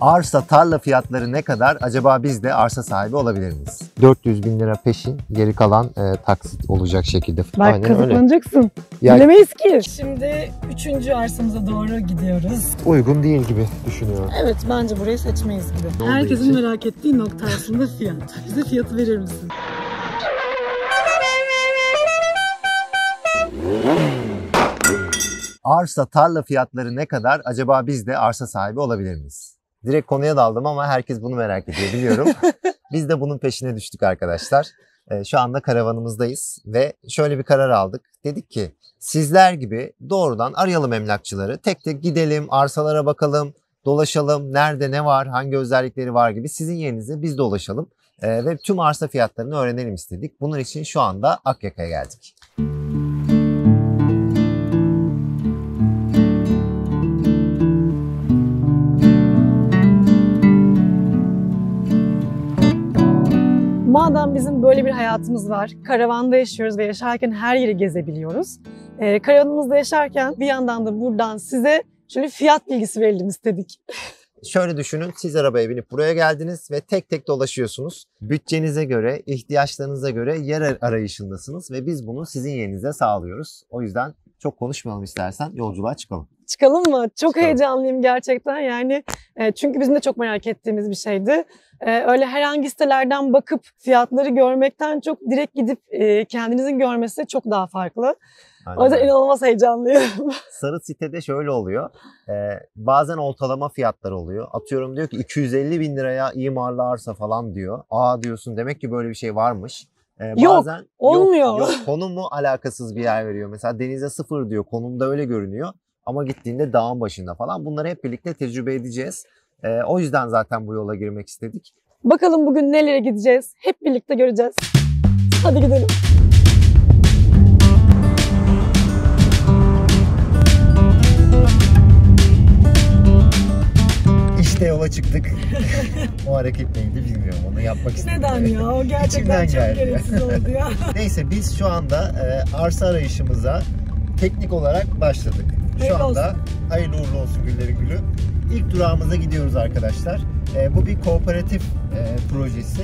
Arsa, tarla fiyatları ne kadar? Acaba biz de arsa sahibi olabilir miyiz? 400 bin lira peşin, geri kalan taksit olacak şekilde. Belki kazıklanacaksın. Yani, bilemeyiz ki. Şimdi 3. arsamıza doğru gidiyoruz. Uygun değil gibi düşünüyorum. Evet, bence burayı seçmeyiz gibi. Herkesin merak ettiği nokta aslında fiyat. Bize fiyatı verir misin? Arsa, tarla fiyatları ne kadar? Acaba biz de arsa sahibi olabilir miyiz? Direkt konuya daldım ama herkes bunu merak ediyor biliyorum. Biz de bunun peşine düştük arkadaşlar. Şu anda karavanımızdayız ve şöyle bir karar aldık. Dedik ki sizler gibi doğrudan arayalım emlakçıları. Tek tek gidelim, arsalara bakalım, dolaşalım. Nerede ne var, hangi özellikleri var gibi sizin yerinize biz dolaşalım. Ve tüm arsa fiyatlarını öğrenelim istedik. Bunun için şu anda Akyaka'ya geldik. Madem bizim böyle bir hayatımız var, karavanda yaşıyoruz ve yaşarken her yeri gezebiliyoruz. Karavanımızda yaşarken bir yandan da buradan size şöyle fiyat bilgisi verelim istedik. Şöyle düşünün, siz arabaya binip buraya geldiniz ve tek tek dolaşıyorsunuz. Bütçenize göre, ihtiyaçlarınıza göre yer arayışındasınız ve biz bunu sizin yerinize sağlıyoruz. O yüzden çok konuşmayalım, istersen yolculuğa çıkalım. Çıkalım mı? Çok heyecanlıyım gerçekten yani. Çünkü bizim de çok merak ettiğimiz bir şeydi. Öyle herhangi sitelerden bakıp fiyatları görmekten çok direkt gidip kendinizin görmesi çok daha farklı. Aynen. O yüzden inanılmaz heyecanlıyım. Sarı sitede şöyle oluyor. Bazen ortalama fiyatlar oluyor. Atıyorum diyor ki 250 bin liraya imarlı arsa falan diyor. Aa diyorsun, demek ki böyle bir şey varmış. Bazen yok, olmuyor. Yok, konum mu alakasız bir yer veriyor. Mesela denize 0 diyor. Konumda öyle görünüyor. Ama gittiğinde dağın başında falan. Bunları hep birlikte tecrübe edeceğiz. O yüzden zaten bu yola girmek istedik. Bakalım bugün nelere gideceğiz? Hep birlikte göreceğiz. Hadi gidelim. İşte yola çıktık. O hareket neydi bilmiyorum. Onu yapmak istedim. Neden ya? O gerçekten çok gereksiz oldu ya. Neyse, biz şu anda arsa arayışımıza teknik olarak başladık. Şu anda hayırlı uğurlu olsun Güllerin Gülü. İlk durağımıza gidiyoruz arkadaşlar. Bu bir kooperatif projesi.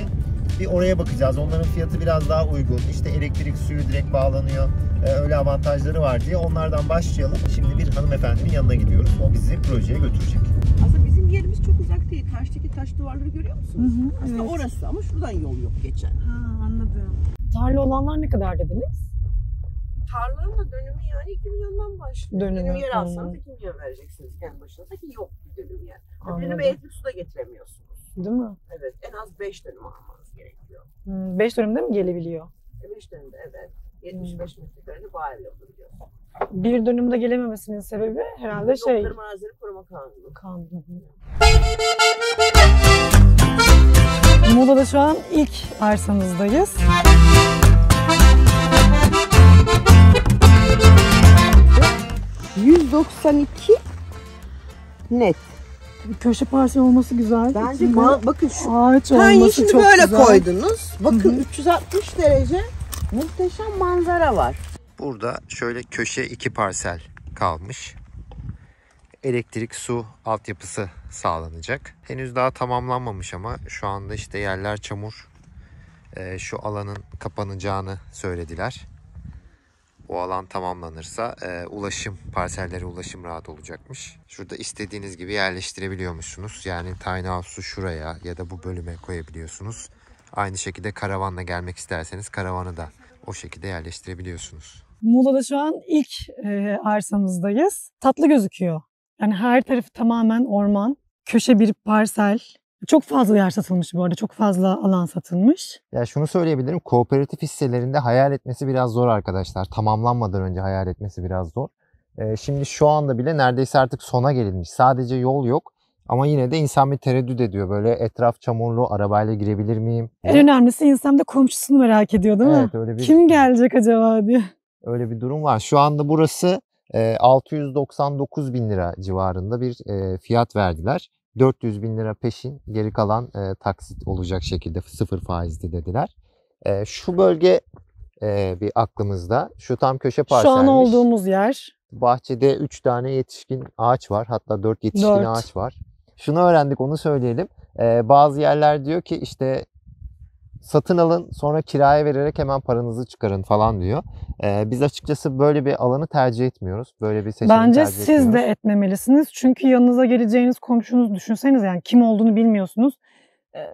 Bir oraya bakacağız. Onların fiyatı biraz daha uygun. İşte elektrik, suyu direkt bağlanıyor. Öyle avantajları var diye onlardan başlayalım. Şimdi bir hanımefendinin yanına gidiyoruz. O bizi projeye götürecek. Aslında bizim yerimiz çok uzak değil. Karşıdaki taş duvarları görüyor musunuz? Hı hı, aslında evet. Orası ama şuradan yol yok geçen. Ha, anladım. Tarla olanlar ne kadar dediniz? Tarlanın da dönümü yani 2 milyondan başlıyor. Dönüm yer alsanız 2 milyon vereceksiniz kendi başınıza ki yok bir dönüm yer. Dönümü elektrik su da getiremiyorsunuz. Değil mi? Evet, en az 5 dönüm almanız gerekiyor. 5 dönümde mi gelebiliyor? 5 dönümde evet. 75 metrekarede bağ ev yapılıyor. Bir dönümde gelememesinin sebebi herhalde Tarım Arazileri Koruma Kanunu. Muğla'da şu an ilk arsamızdayız. %92 net. Köşe parsel olması güzel. Bence bakın şu ağaç olması çok böyle güzel. Koydunuz. Bakın 360 derece muhteşem manzara var. Burada şöyle köşe 2 parsel kalmış. Elektrik, su altyapısı sağlanacak. Henüz daha tamamlanmamış ama şu anda işte yerler çamur. Şu alanın kapanacağını söylediler. O alan tamamlanırsa parsellere ulaşım rahat olacakmış. Şurada istediğiniz gibi yerleştirebiliyormuşsunuz. Yani tiny house'u şuraya ya da bu bölüme koyabiliyorsunuz. Aynı şekilde karavanla gelmek isterseniz karavanı da o şekilde yerleştirebiliyorsunuz. Muğla'da şu an ilk arsamızdayız. Tatlı gözüküyor. Yani her tarafı tamamen orman. Köşe bir parsel. Çok fazla yer satılmış bu arada. Çok fazla alan satılmış. Ya şunu söyleyebilirim. Kooperatif hisselerinde hayal etmesi biraz zor arkadaşlar. Tamamlanmadan önce hayal etmesi biraz zor. Şimdi şu anda bile neredeyse artık sona gelinmiş. Sadece yol yok. Ama yine de insan bir tereddüt ediyor. Böyle etraf çamurlu, arabayla girebilir miyim? En önemlisi insan da komşusunu merak ediyor değil mi? Evet, öyle bir... Kim gelecek acaba diye. Öyle bir durum var. Şu anda burası 699 bin lira civarında bir fiyat verdiler. 400 bin lira peşin, geri kalan taksit olacak şekilde 0 faizli dediler. Şu bölge bir aklımızda. Şu tam köşe parselmiş. Şu an olduğumuz yer. Bahçede 3 tane yetişkin ağaç var. Hatta 4 yetişkin ağaç var. Şunu öğrendik, onu söyleyelim. Bazı yerler diyor ki işte satın alın, sonra kiraya vererek hemen paranızı çıkarın falan diyor. Biz açıkçası böyle bir alanı tercih etmiyoruz. Böyle bir seçeneği Bence tercih siz etmiyoruz. de etmemelisiniz. Çünkü yanınıza geleceğiniz komşunuz, düşünseniz yani kim olduğunu bilmiyorsunuz.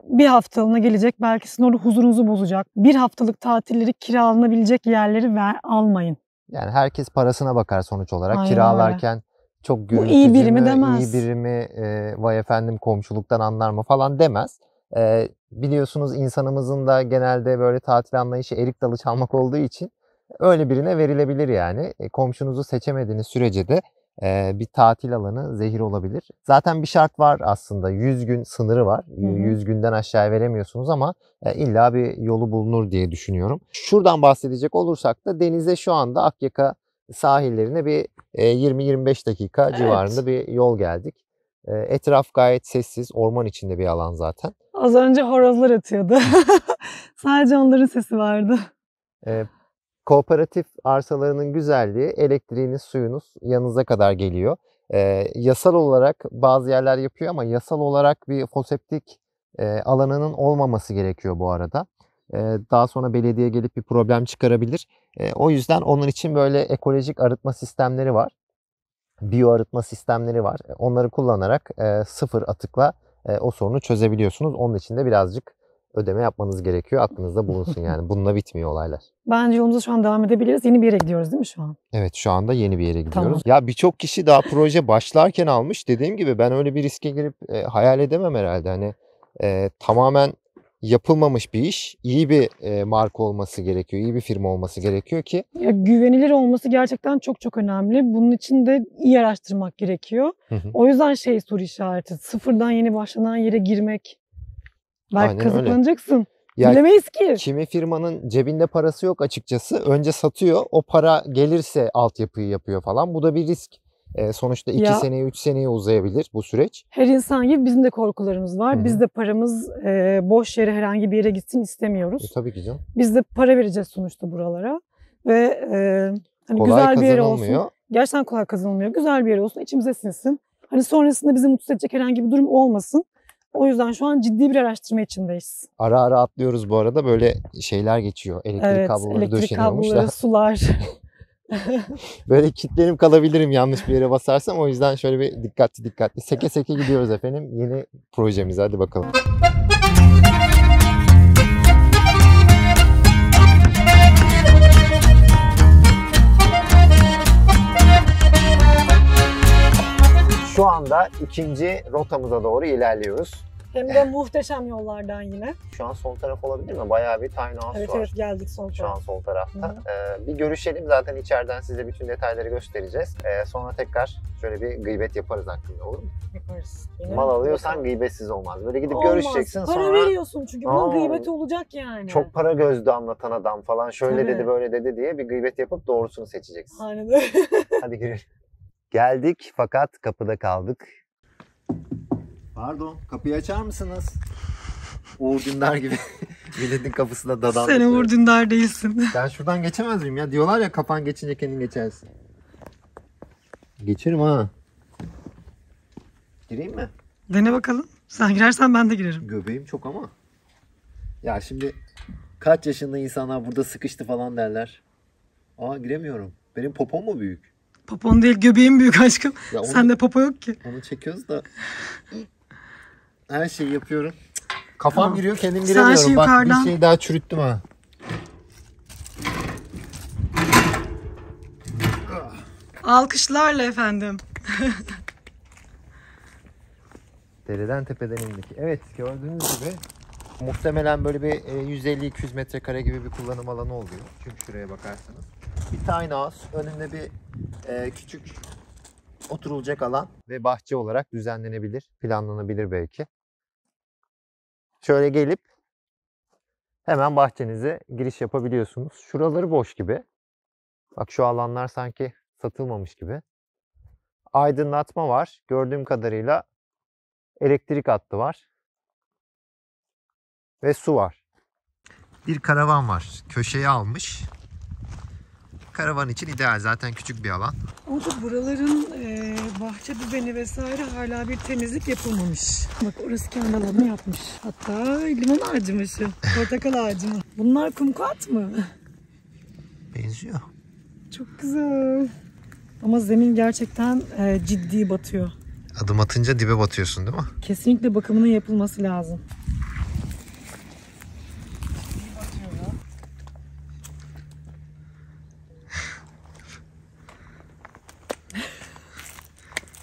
Bir haftalığına gelecek, belki sizin orada huzurunuzu bozacak. Bir haftalık tatilleri kiralanabilecek yerleri almayın. Yani herkes parasına bakar sonuç olarak. Aynen Kiralarken çok Bu gürültücü iyi biri mi mü, demez. iyi biri mi, vay efendim komşuluktan anlar mı falan demez. Biliyorsunuz insanımızın da genelde böyle tatil anlayışı erik dalı çalmak olduğu için öyle birine verilebilir yani. Komşunuzu seçemediğiniz sürece de bir tatil alanı zehir olabilir. Zaten bir şart var aslında. 100 gün sınırı var. 100 günden aşağı veremiyorsunuz ama illa bir yolu bulunur diye düşünüyorum. Şuradan bahsedecek olursak da denize şu anda Akyaka sahillerine bir 20-25 dakika civarında bir yol geldik. Etraf gayet sessiz, orman içinde bir alan zaten. Az önce horozlar ötüyordu. Sadece onların sesi vardı. Kooperatif arsalarının güzelliği, elektriğiniz, suyunuz yanınıza kadar geliyor. Yasal olarak bazı yerler yapıyor ama yasal olarak bir foseptik alanının olmaması gerekiyor bu arada. Daha sonra belediye gelip bir problem çıkarabilir. O yüzden onun için böyle ekolojik arıtma sistemleri var. Biyo arıtma sistemleri var. Onları kullanarak sıfır atıkla o sorunu çözebiliyorsunuz. Onun için de birazcık ödeme yapmanız gerekiyor. Aklınızda bulunsun yani. Bununla bitmiyor olaylar. Bence yolumuza şu an devam edebiliriz. Yeni bir yere gidiyoruz değil mi şu an? Evet, şu anda yeni bir yere gidiyoruz. Tamam. Ya birçok kişi daha proje başlarken almış. Dediğim gibi ben öyle bir riske girip hayal edemem herhalde. Hani tamamen yapılmamış bir iş. İyi bir marka olması gerekiyor. İyi bir firma olması gerekiyor ki. Ya, güvenilir olması gerçekten çok çok önemli. Bunun için de iyi araştırmak gerekiyor. O yüzden soru işareti. Sıfırdan yeni başlanan yere girmek. Belki Aynen öyle. kazıklanacaksın. Ya, Bilemeyiz ki. kimi firmanın cebinde parası yok açıkçası. Önce satıyor. O para gelirse altyapıyı yapıyor falan. Bu da bir risk. Sonuçta 2 seneye 3 seneye uzayabilir bu süreç. Her insan gibi bizim de korkularımız var. Hı hı. Biz de paramız boş yere herhangi bir yere gitsin istemiyoruz. Tabii ki canım. Biz de para vereceğiz sonuçta buralara. Ve hani Kolay güzel bir yer kazanılmıyor. olsun. Gerçekten kolay kazanılmıyor. Güzel bir yer olsun. İçimize sinsin. Hani sonrasında bizi mutsuz edecek herhangi bir durum olmasın. O yüzden şu an ciddi bir araştırma içindeyiz. Ara ara atlıyoruz bu arada. Böyle şeyler geçiyor. Elektrik kabloları elektrik döşeniyormuş kabloları, da. sular. Böyle kilitlenip kalabilirim yanlış bir yere basarsam. O yüzden şöyle bir dikkatli seke seke gidiyoruz efendim. Yeni projemize hadi bakalım. Şu anda ikinci rotamıza doğru ilerliyoruz. Hem de muhteşem yollardan yine. Şu an sol taraf olabilir mi? Bayağı bir tiny house Evet var. evet geldik son Şu an tarafa. sol tarafta. Bir görüşelim, zaten içeriden size bütün detayları göstereceğiz. Sonra tekrar şöyle bir gıybet yaparız hakkında, olur mu? Yaparız. Yine Mal alıyorsan bakalım. gıybetsiz olmaz. Böyle gidip Olmaz. görüşeceksin Para sonra veriyorsun çünkü bunun Aa, gıybeti olacak yani. çok para gözlü anlatan adam falan şöyle Tabii. dedi böyle dedi diye bir gıybet yapıp doğrusunu seçeceksin. Aynen öyle. Hadi girelim. Geldik fakat kapıda kaldık. Pardon, kapıyı açar mısınız? Uğur Dündar gibi milletin kapısına dadandık. Sen Uğur Dündar değilsin. Ben şuradan geçemez miyim ya? Diyorlar ya kafan geçince kendin geçersin. Geçerim ha. Gireyim mi? Dene bakalım. Sen girersen ben de girerim. Göbeğim çok ama. Ya şimdi kaç yaşında insanlar burada sıkıştı falan derler. Aa, giremiyorum. Benim popom mu büyük? Popon değil, göbeğin büyük aşkım. Ya onu- Sende popo yok ki. Onu çekiyoruz da her şeyi yapıyorum. Kafam Tamam. giriyor, kendim Sen giremiyorum. şu Bak yukarıdan- bir şey daha çürüttüm ha. Alkışlarla efendim. Dereden tepeden indik. Evet, gördüğünüz gibi muhtemelen böyle bir 150-200 metrekare gibi bir kullanım alanı oluyor. Çünkü şuraya bakarsanız. Bir tiny house, önünde bir küçük oturulacak alan ve bahçe olarak düzenlenebilir, planlanabilir belki. Şöyle gelip hemen bahçenize giriş yapabiliyorsunuz. Şuraları boş gibi. Bak şu alanlar sanki satılmamış gibi. Aydınlatma var. Gördüğüm kadarıyla elektrik hattı var. Ve su var. Bir karavan var. Köşeye almış. Karavan için ideal. Zaten küçük bir alan. Ama tabii buraların bahçe düzeni vesaire hala bir temizlik yapılmamış. Bak orası kendi alanını yapmış. Hatta limon ağacı mı şu? Portakal ağacı mı? Bunlar kumkuat mı? Benziyor. Çok güzel. Ama zemin gerçekten ciddi batıyor. Adım atınca dibe batıyorsun değil mi? Kesinlikle bakımının yapılması lazım.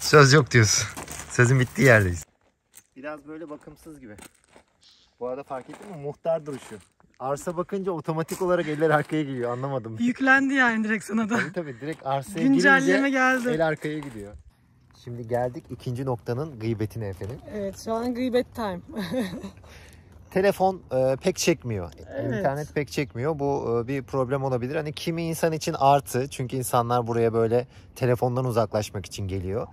Söz yok diyorsun. Sözün bittiği yerdeyiz. Biraz böyle bakımsız gibi. Bu arada fark ettin mi? Muhtar duruşu. Arsa bakınca otomatik olarak eller arkaya gidiyor. Anlamadım. Yüklendi yani direkt sana da. Tabii direkt arsaya Güncelleme girince geldi. el arkaya gidiyor. Şimdi geldik ikinci noktanın gıybetine efendim. Evet, şu an gıybet time. Telefon pek çekmiyor. Evet. İnternet pek çekmiyor. Bu bir problem olabilir. Hani kimi insan için artı. Çünkü insanlar buraya böyle telefondan uzaklaşmak için geliyor.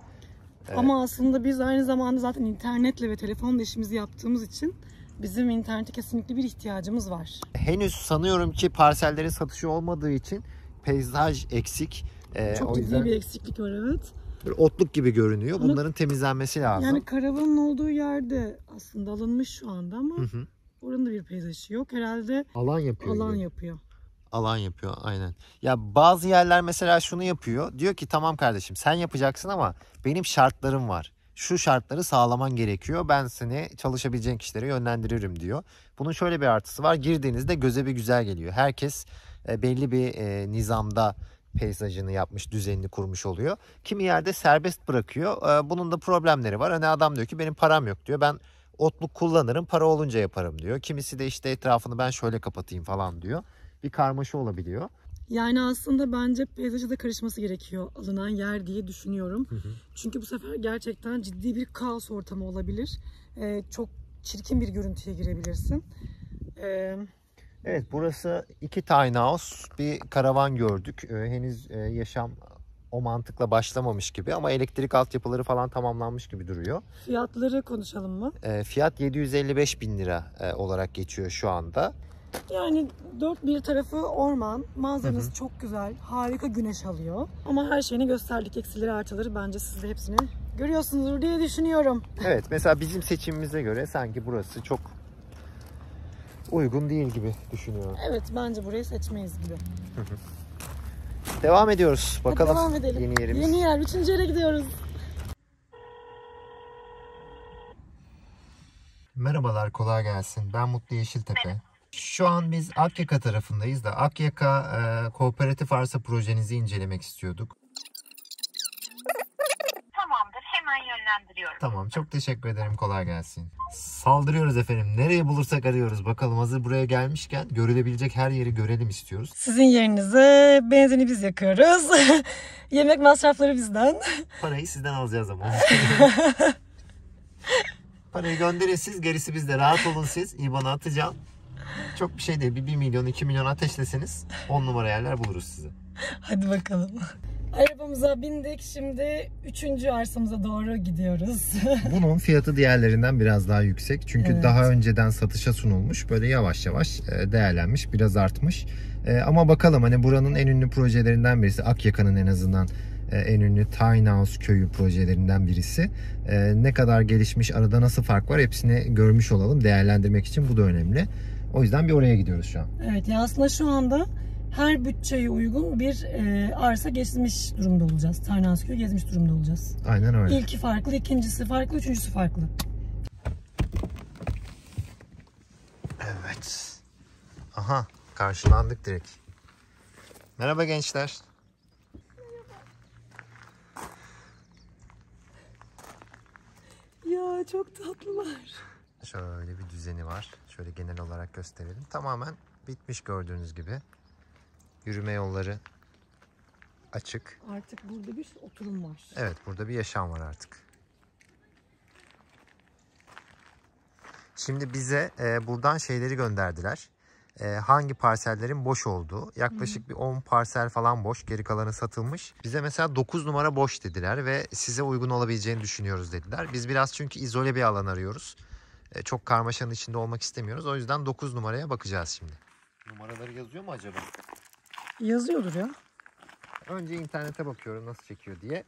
Ama aslında biz aynı zamanda zaten internetle ve telefonla işimizi yaptığımız için bizim internete kesinlikle bir ihtiyacımız var. Henüz sanıyorum ki parsellerin satışı olmadığı için peyzaj eksik. Çok o ciddi yüzden bir eksiklik var, evet. böyle otluk gibi görünüyor. Ama Bunların temizlenmesi lazım. Yani karavanın olduğu yerde aslında alınmış şu anda ama Hı hı. oranın da bir peyzajı yok. Herhalde Alan yapıyor. alan gibi. yapıyor. Alan yapıyor aynen. Ya bazı yerler mesela şunu yapıyor. Diyor ki tamam kardeşim sen yapacaksın ama benim şartlarım var. Şu şartları sağlaman gerekiyor. Ben seni çalışabileceğin kişilere yönlendiririm diyor. Bunun şöyle bir artısı var. Girdiğinizde göze bir güzel geliyor. Herkes belli bir nizamda peyzajını yapmış, düzenini kurmuş oluyor. Kimi yerde serbest bırakıyor. Bunun da problemleri var. Hani adam diyor ki benim param yok diyor. Ben otluk kullanırım, para olunca yaparım diyor. Kimisi de işte etrafını ben şöyle kapatayım falan diyor. Bir karmaşa olabiliyor. Yani aslında bence peyzaja da karışması gerekiyor alınan yer diye düşünüyorum. Hı hı. Çünkü bu sefer gerçekten ciddi bir kaos ortamı olabilir. Çok çirkin bir görüntüye girebilirsin. Evet, burası 2 tiny house, bir karavan gördük. Henüz yaşam o mantıkla başlamamış gibi ama elektrik altyapıları falan tamamlanmış gibi duruyor. Fiyatları konuşalım mı? Fiyat 755 bin lira olarak geçiyor şu anda. Yani dört bir tarafı orman, manzaranız çok güzel, harika güneş alıyor. Ama her şeyini gösterdik, eksileri artıları, bence siz de hepsini görüyorsunuzdur diye düşünüyorum. Evet, mesela bizim seçimimize göre sanki burası çok uygun değil gibi düşünüyorum. Evet, bence burayı seçmeyiz gibi. Devam ediyoruz. Bakalım Hadi devam edelim. yeni yerimiz. Yeni yer, 3. yere gidiyoruz. Merhabalar, kolay gelsin. Ben Mutlu Yeşiltepe. Şu an biz Akyaka tarafındayız da Akyaka kooperatif arsa projenizi incelemek istiyorduk. Tamamdır, hemen yönlendiriyorum. Tamam, çok teşekkür ederim. Kolay gelsin. Saldırıyoruz efendim. Nereye bulursak arıyoruz. Bakalım hazır buraya gelmişken görülebilecek her yeri görelim istiyoruz. Sizin yerinize benzini biz yakıyoruz. Yemek masrafları bizden. Parayı sizden alacağız ama. Parayı gönderin siz, gerisi bizde. Rahat olun siz. İBAN'a atacağım. Çok bir şey değil. Bir 1 milyon, 2 milyon ateşleseniz 10 numara yerler buluruz size. Hadi bakalım. Arabamıza bindik. Şimdi 3. arsamıza doğru gidiyoruz. Bunun fiyatı diğerlerinden biraz daha yüksek. Çünkü Evet. daha önceden satışa sunulmuş. Böyle yavaş yavaş değerlenmiş. Biraz artmış. Ama bakalım, hani buranın en ünlü projelerinden birisi. Akyaka'nın en azından en ünlü Tiny House köyü projelerinden birisi. Ne kadar gelişmiş, arada nasıl fark var hepsini görmüş olalım. Değerlendirmek için bu da önemli. O yüzden bir oraya gidiyoruz şu an. Evet, ya aslında şu anda her bütçeye uygun bir arsa gezmiş durumda olacağız. Tiny House köyü gezmiş durumda olacağız. Aynen öyle. İlki farklı, ikincisi farklı, üçüncüsü farklı. Evet. Aha, karşılandık direkt. Merhaba gençler. Ya çok tatlılar. Şöyle bir düzeni var. Şöyle genel olarak gösterelim. Tamamen bitmiş gördüğünüz gibi. Yürüme yolları açık. Artık burada bir oturum var. Evet, burada bir yaşam var artık. Şimdi bize buradan şeyleri gönderdiler. Hangi parsellerin boş olduğu. Yaklaşık bir 10 parsel falan boş. Geri kalanı satılmış. Bize mesela 9 numara boş dediler ve size uygun olabileceğini düşünüyoruz dediler. Biz biraz çünkü izole bir alan arıyoruz. Çok karmaşanın içinde olmak istemiyoruz. O yüzden 9 numaraya bakacağız şimdi. Numaraları yazıyor mu acaba? Yazıyordur ya. Önce internete bakıyorum nasıl çekiyor diye.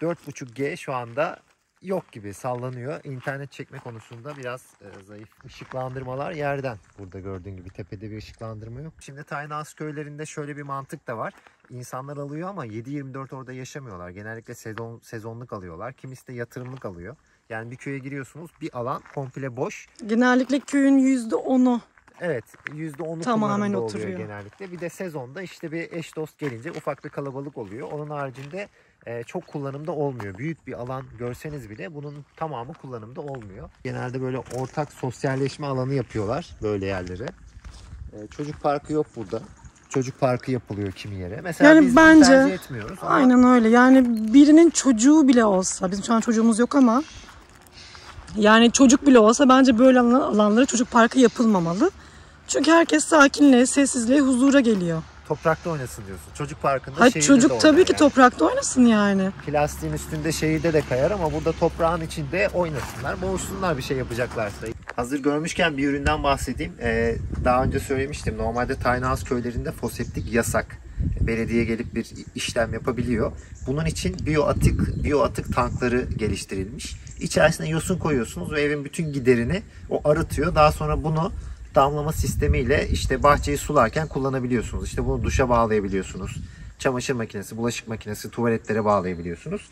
4.5G şu anda yok gibi, sallanıyor. İnternet çekme konusunda biraz zayıf. Işıklandırmalar yerden. Burada gördüğün gibi tepede bir ışıklandırma yok. Şimdi Tiny House köylerinde şöyle bir mantık da var. İnsanlar alıyor ama 7/24 orada yaşamıyorlar. Genellikle sezonluk alıyorlar. Kimisi de yatırımlık alıyor. Yani bir köye giriyorsunuz, bir alan komple boş. Genellikle köyün %10'u. Evet, %10'u Tamamen kullanımda oturuyor. oluyor genellikle. Bir de sezonda işte bir eş dost gelince ufak bir kalabalık oluyor. Onun haricinde çok kullanımda olmuyor. Büyük bir alan görseniz bile bunun tamamı kullanımda olmuyor. Genelde böyle ortak sosyalleşme alanı yapıyorlar böyle yerlere. Çocuk parkı yok burada. Çocuk parkı yapılıyor kimi yere. Mesela Yani biz bence tercih etmiyoruz. Ama aynen öyle. Yani birinin çocuğu bile olsa, bizim şu an çocuğumuz yok ama yani çocuk bile olsa bence böyle alanlara çocuk parkı yapılmamalı. Çünkü herkes sakinliğe, sessizliğe, huzura geliyor. toprakta oynasın diyorsun. Çocuk parkında Hayır, şehirde de çocuk oynar tabii ki yani. toprakta oynasın yani. Plastiğin üstünde şehirde de kayar ama burada toprağın içinde oynasınlar. Boğuşsunlar bir şey yapacaklarsa. Hazır görmüşken bir üründen bahsedeyim. Daha önce söylemiştim. Normalde Tiny House köylerinde foseptik yasak. Belediye gelip bir işlem yapabiliyor. Bunun için biyoatık tankları geliştirilmiş. İçerisine yosun koyuyorsunuz ve evin bütün giderini o arıtıyor. Daha sonra bunu damlama sistemiyle işte bahçeyi sularken kullanabiliyorsunuz. İşte bunu duşa bağlayabiliyorsunuz. Çamaşır makinesi, bulaşık makinesi, tuvaletlere bağlayabiliyorsunuz.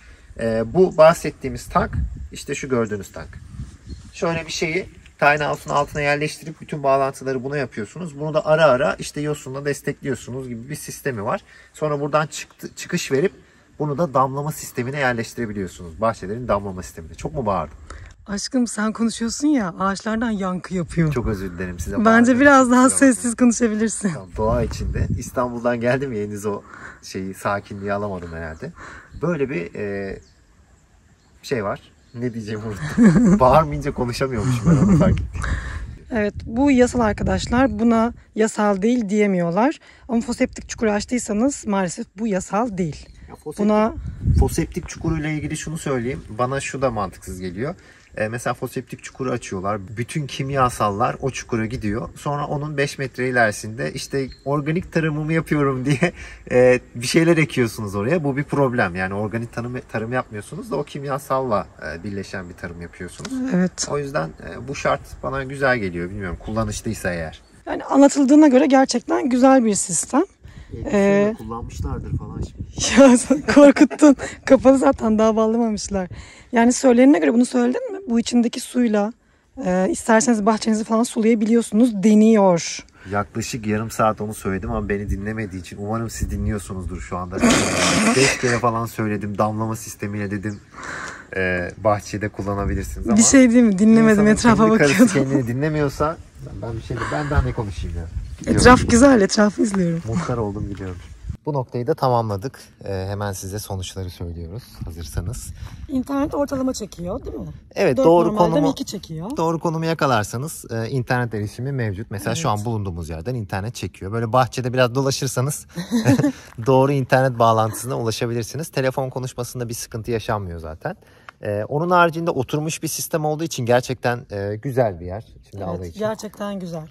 Bu bahsettiğimiz tank işte şu gördüğünüz tank. Şöyle bir şeyi Tiny House'un altına yerleştirip bütün bağlantıları buna yapıyorsunuz. Bunu da ara ara işte yosunla destekliyorsunuz gibi bir sistemi var. Sonra buradan çıkış verip bunu da damlama sistemine yerleştirebiliyorsunuz. Bahçelerin damlama sistemine. Çok mu bağırdım? Aşkım sen konuşuyorsun ya, ağaçlardan yankı yapıyor. Çok özür dilerim size. Bence bağırdığım biraz için, daha kusura bakmayın. sessiz konuşabilirsin. Tamam, doğa içinde. İstanbul'dan geldim ya, henüz o sakinliği alamadım herhalde. Böyle bir şey var. Ne diyeceğimi unuttum. Bağırmayınca konuşamıyormuşum ben, onu fark ettim. Evet, bu yasal arkadaşlar, buna yasal değil diyemiyorlar. Ama foseptik çukuru açtıysanız maalesef bu yasal değil. Ya foseptik çukuruyla ilgili şunu söyleyeyim. Bana şu da mantıksız geliyor. Mesela foseptik çukuru açıyorlar. Bütün kimyasallar o çukura gidiyor. Sonra onun 5 metre ilerisinde işte organik tarımımı yapıyorum diye bir şeyler ekiyorsunuz oraya. Bu bir problem. Yani organik tarım yapmıyorsunuz da o kimyasalla birleşen bir tarım yapıyorsunuz. Evet. O yüzden bu şart bana güzel geliyor. Bilmiyorum, kullanışlıysa eğer. Yani anlatıldığına göre gerçekten güzel bir sistem. Kullanmışlardır falan şimdi. Ya sen korkuttun. Kapalı zaten, daha bağlamamışlar. Yani söylenene göre, bunu söyledin mi? Bu içindeki suyla isterseniz bahçenizi falan sulayabiliyorsunuz deniyor. Yaklaşık yarım saat onu söyledim ama beni dinlemediği için umarım siz dinliyorsunuzdur şu anda. 5 kere falan söyledim, damlama sistemiyle dedim bahçede kullanabilirsiniz ama. Bir şey değil mi? Dinlemedim, insanın etrafa kendi karısı bakıyordum. kendini dinlemiyorsa ben daha ne konuşayım ya. Gidiyorum. Etraf güzel, etrafı izliyorum. Muhtar oldum, gidiyorum. Bu noktayı da tamamladık. Hemen size sonuçları söylüyoruz hazırsanız. İnternet ortalama çekiyor değil mi? Evet, 4 doğru normalden konumu 2 çekiyor. Doğru konumu yakalarsanız internet erişimi mevcut. Mesela şu an bulunduğumuz yerden internet çekiyor. Böyle bahçede biraz dolaşırsanız doğru internet bağlantısına ulaşabilirsiniz. Telefon konuşmasında bir sıkıntı yaşanmıyor zaten. Onun haricinde oturmuş bir sistem olduğu için gerçekten güzel bir yer. Şimdi Allah Evet, için. gerçekten güzel.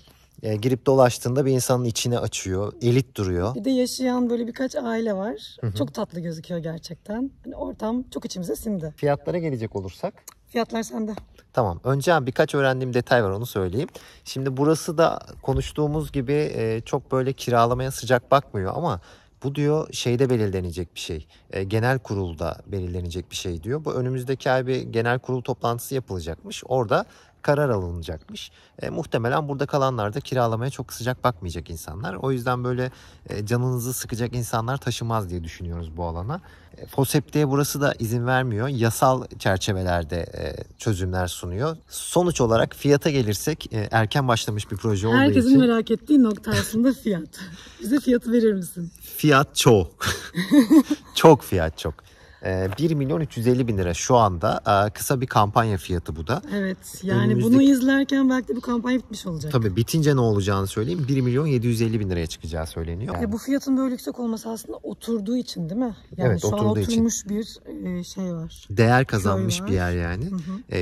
Girip dolaştığında bir insanın içine açıyor. Elit duruyor. Bir de yaşayan böyle birkaç aile var. Çok tatlı gözüküyor gerçekten. Yani ortam çok içimize sindi. Fiyatlara gelecek olursak. Fiyatlar sende. Tamam. Önce birkaç öğrendiğim detay var, onu söyleyeyim. Şimdi burası da konuştuğumuz gibi çok böyle kiralamaya sıcak bakmıyor ama bu diyor şeyde belirlenecek bir şey. Genel kurulda belirlenecek bir şey diyor. Bu önümüzdeki ay bir genel kurul toplantısı yapılacakmış. Orada karar alınacakmış. Muhtemelen burada kalanlar da kiralamaya çok sıcak bakmayacak insanlar. O yüzden böyle canınızı sıkacak insanlar taşımaz diye düşünüyoruz bu alana. Foseptik'e burası da izin vermiyor. Yasal çerçevelerde çözümler sunuyor. Sonuç olarak fiyata gelirsek erken başlamış bir proje olduğu Herkesin için. merak ettiği nokta aslında fiyat. Bize fiyatı verir misin? Fiyat çok. Çok fiyat çok. 1.350.000 lira şu anda. Kısa bir kampanya fiyatı bu da. Evet, yani bunu izlerken belki de bu kampanya bitmiş olacak. Tabii bitince ne olacağını söyleyeyim. 1.750.000 liraya çıkacağı söyleniyor. Bu fiyatın böyle yüksek olması aslında oturduğu için değil mi? Yani Evet, şu an oturduğu için. oturmuş bir şey var. Değer kazanmış Köy var. bir yer yani.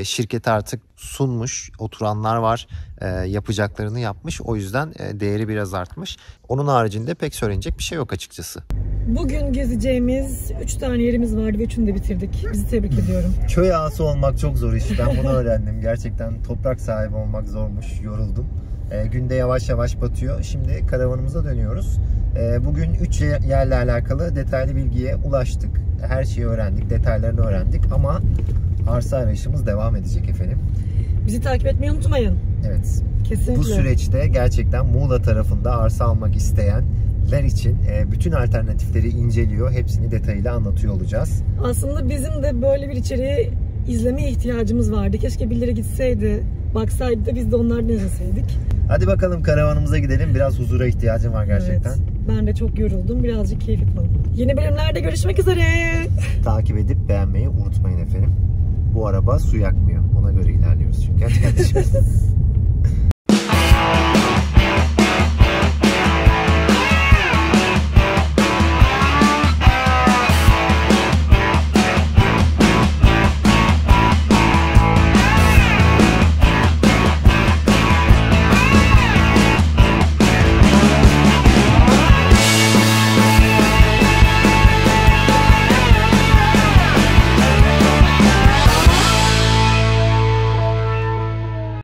Şirket artık sunmuş. Oturanlar var. Yapacaklarını yapmış. O yüzden değeri biraz artmış. Onun haricinde pek söylenecek bir şey yok açıkçası. Bugün gezeceğimiz 3 tane yerimiz vardı ve 3'ünü de bitirdik. Bizi tebrik ediyorum. Köy ağası olmak çok zor iş. Ben bunu öğrendim. Gerçekten toprak sahibi olmak zormuş. Yoruldum. Günde yavaş yavaş batıyor. Şimdi karavanımıza dönüyoruz. Bugün 3 yerle alakalı detaylı bilgiye ulaştık. Her şeyi öğrendik, detaylarını öğrendik ama arsa arayışımız devam edecek efendim. Bizi takip etmeyi unutmayın. Evet. Kesinlikle. Bu süreçte gerçekten Muğla tarafında arsa almak isteyenler için bütün alternatifleri inceliyor. Hepsini detayıyla anlatıyor olacağız. Aslında bizim de böyle bir içeriği izlemeye ihtiyacımız vardı. Keşke birileri gitseydi, baksaydı da biz de onlardan izleseydik. Hadi bakalım karavanımıza gidelim. Biraz huzura ihtiyacım var gerçekten. Evet, ben de çok yoruldum. Birazcık keyif yapalım. Yeni bölümlerde görüşmek üzere. Takip edip beğenmeyi unutmayın efendim. Bu araba su yakmıyor. Ona göre ilerliyoruz çünkü. Hadi kardeşim.